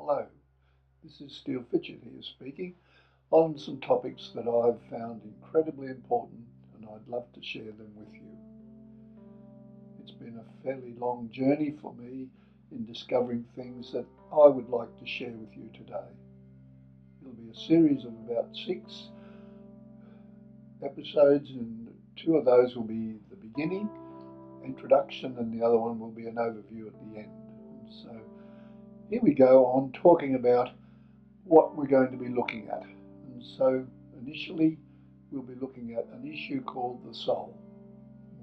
Hello, this is Steele Fitchett here speaking on some topics that I've found incredibly important and I'd love to share them with you. It's been a fairly long journey for me in discovering things that I would like to share with you today. It'll be a series of about 6 episodes, and 2 of those will be the beginning, introduction, and the other one will be an overview at the end. And so here we go on talking about what we're going to be looking at. And so initially we'll be looking at an issue called the soul.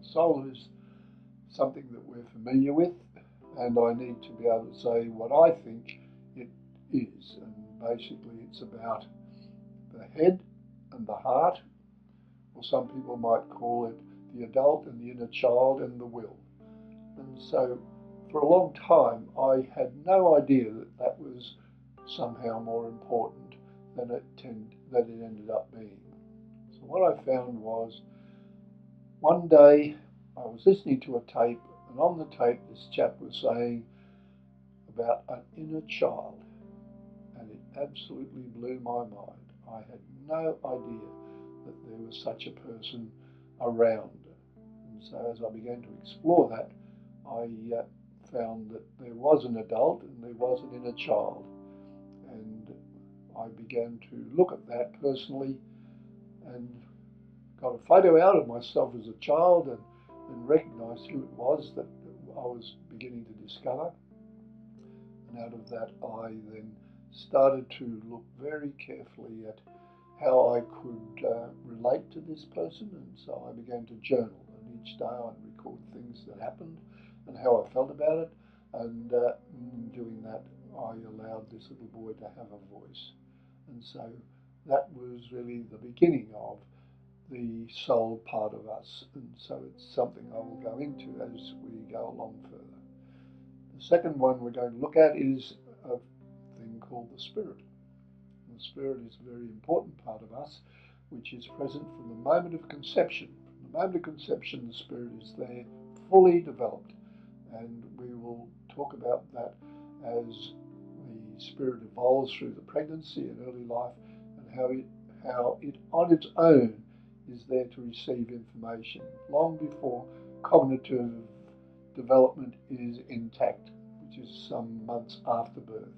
The soul is something that we're familiar with, and I need to be able to say what I think it is. And basically it's about the head and the heart, or some people might call it the adult and the inner child and the will. And so for a long time I had no idea that that was somehow more important than it ended up being. So what I found was, one day I was listening to a tape, and on the tape this chap was saying about an inner child, and it absolutely blew my mind. I had no idea that there was such a person around. And so as I began to explore that, I found that there was an adult and there was an inner child. And I began to look at that personally and got a photo out of myself as a child and recognised who it was that I was beginning to discover. And out of that I then started to look very carefully at how I could relate to this person, and so I began to journal, and each day I'd record things that happened and how I felt about it, and in doing that I allowed this little boy to have a voice. And so that was really the beginning of the soul part of us, and so it's something I will go into as we go along further. The second one we're going to look at is a thing called the spirit. The spirit is a very important part of us, which is present from the moment of conception. From the moment of conception, the spirit is there, fully developed, and we will talk about that as the spirit evolves through the pregnancy and early life, and how it on its own is there to receive information long before cognitive development is intact, which is some months after birth.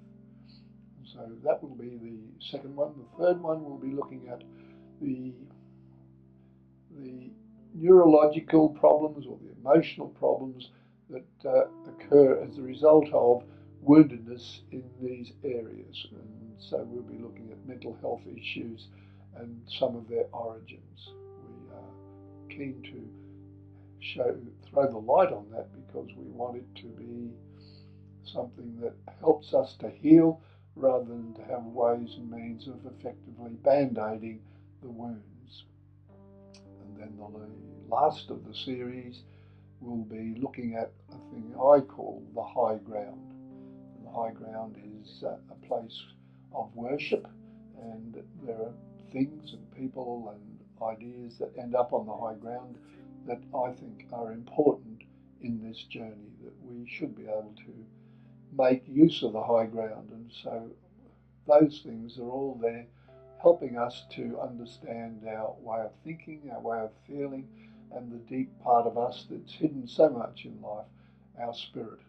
So that will be the second one. The third one will be looking at the neurological problems or the emotional problems that occur as a result of woundedness in these areas. And so we'll be looking at mental health issues and some of their origins. We are keen to throw the light on that because we want it to be something that helps us to heal, rather than to have ways and means of effectively band-aiding the wounds. And then the last of the series will be looking at a thing I call the high ground. The high ground is a place of worship, and there are things and people and ideas that end up on the high ground that I think are important in this journey, that we should be able to make use of the high ground. And so those things are all there helping us to understand our way of thinking, our way of feeling, and the deep part of us that's hidden so much in life, our spirit.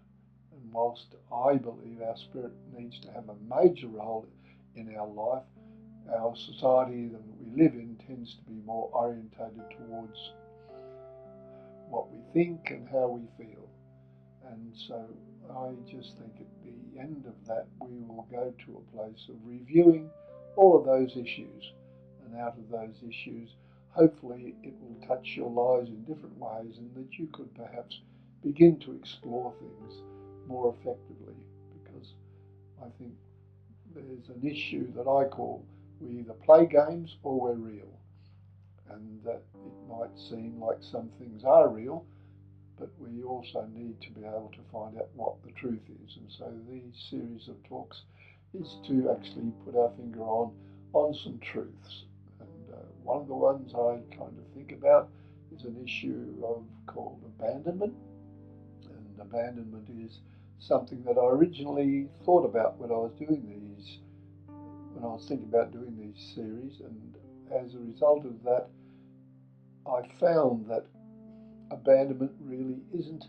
And whilst I believe our spirit needs to have a major role in our life, our society that we live in tends to be more orientated towards what we think and how we feel. And so I just think at the end of that we will go to a place of reviewing all of those issues, and out of those issues hopefully it will touch your lives in different ways, and that you could perhaps begin to explore things more effectively, because I think there's an issue that I call we either play games or we're real, and that it might seem like some things are real, but we also need to be able to find out what the truth is. And so these series of talks is to actually put our finger on some truths. And one of the ones I kind of think about is an issue called abandonment. And abandonment is something that I originally thought about when I was thinking about doing these series, and as a result of that, I found that abandonment really isn't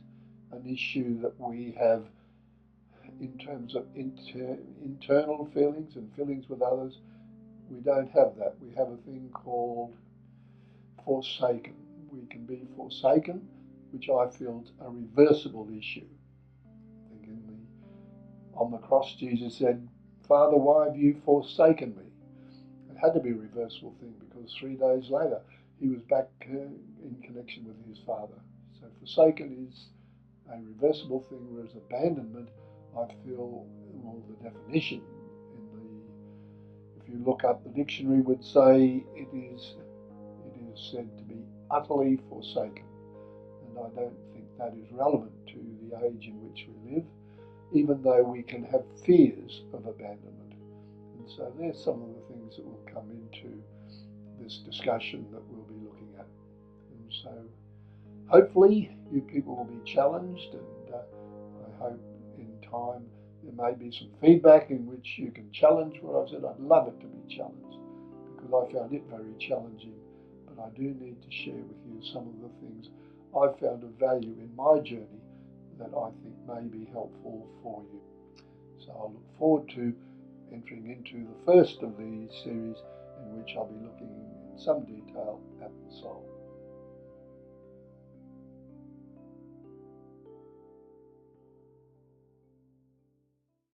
an issue that we have in terms of internal feelings and feelings with others. We don't have that. We have a thing called forsaken. We can be forsaken, which I feel is a reversible issue. I think on the cross, Jesus said, "Father, why have you forsaken me?" It had to be a reversible thing because 3 days later he was back in connection with his Father. So forsaken is a reversible thing, whereas abandonment, I feel, well, the definition if you look up the dictionary, would say it is said to be utterly forsaken. And I don't think that is relevant to the age in which we live, even though we can have fears of abandonment. And so there's some of the things that will come into this discussion that we'll be looking at. And so hopefully you people will be challenged, and I hope in time there may be some feedback in which you can challenge what I've said. I'd love it to be challenged because I found it very challenging, but I do need to share with you some of the things I've found of value in my journey that I think may be helpful for you. So I look forward to entering into the first of these series in which I'll be looking in some detail at the soul.